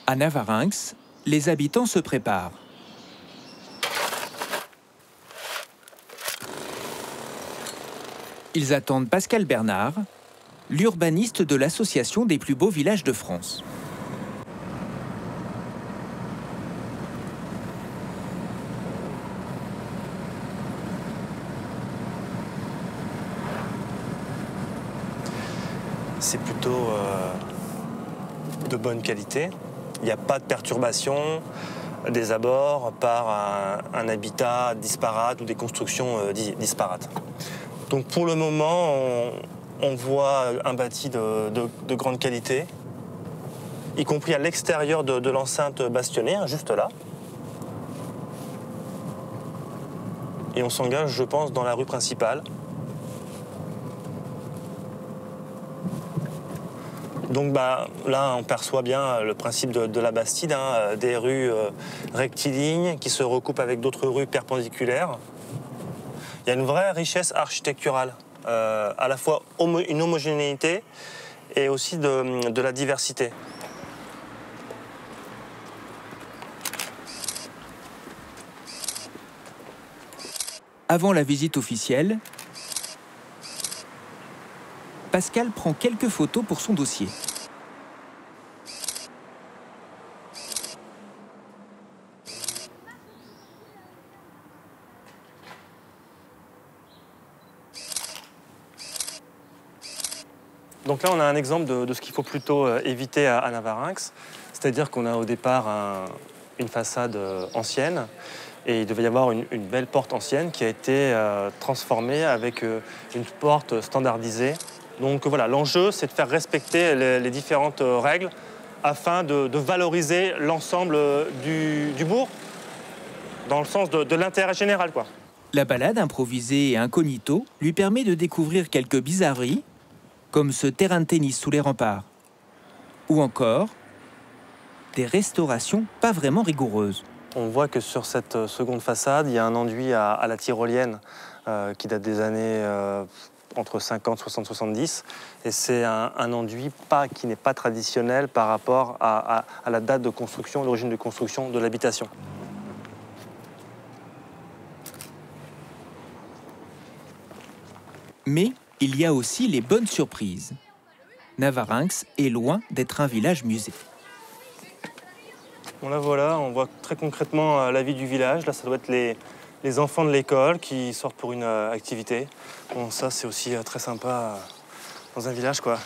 À Navarinx, les habitants se préparent. Ils attendent Pascal Bernard, l'urbaniste de l'association des plus beaux villages de France. C'est plutôt de bonne qualité. Il n'y a pas de perturbation des abords par un habitat disparate ou des constructions disparates. Donc pour le moment, on voit un bâti de grande qualité, y compris à l'extérieur de l'enceinte bastionnaire, juste là. Et on s'engage, je pense, dans la rue principale. Donc là, on perçoit bien le principe de la Bastide, des rues rectilignes qui se recoupent avec d'autres rues perpendiculaires. Il y a une vraie richesse architecturale, à la fois une homogénéité et aussi de la diversité. Avant la visite officielle, Pascal prend quelques photos pour son dossier. Donc là, on a un exemple de ce qu'il faut plutôt éviter à Navarinx. C'est-à-dire qu'on a au départ une façade ancienne et il devait y avoir une belle porte ancienne qui a été transformée avec une porte standardisée. Donc voilà, l'enjeu, c'est de faire respecter les différentes règles afin de valoriser l'ensemble du bourg dans le sens de l'intérêt général, quoi. La balade improvisée et incognito lui permet de découvrir quelques bizarreries, comme ce terrain de tennis sous les remparts, ou encore des restaurations pas vraiment rigoureuses. On voit que sur cette seconde façade, il y a un enduit à la tyrolienne qui date des années entre 50, 60, 70. Et c'est un enduit qui n'est pas traditionnel par rapport à la date de construction, l'origine de construction de l'habitation. Mais il y a aussi les bonnes surprises. Navarinx est loin d'être un village musée. Bon, là voilà, on voit très concrètement la vie du village. Là, ça doit être les enfants de l'école qui sortent pour une activité. Bon, ça, c'est aussi très sympa dans un village, quoi.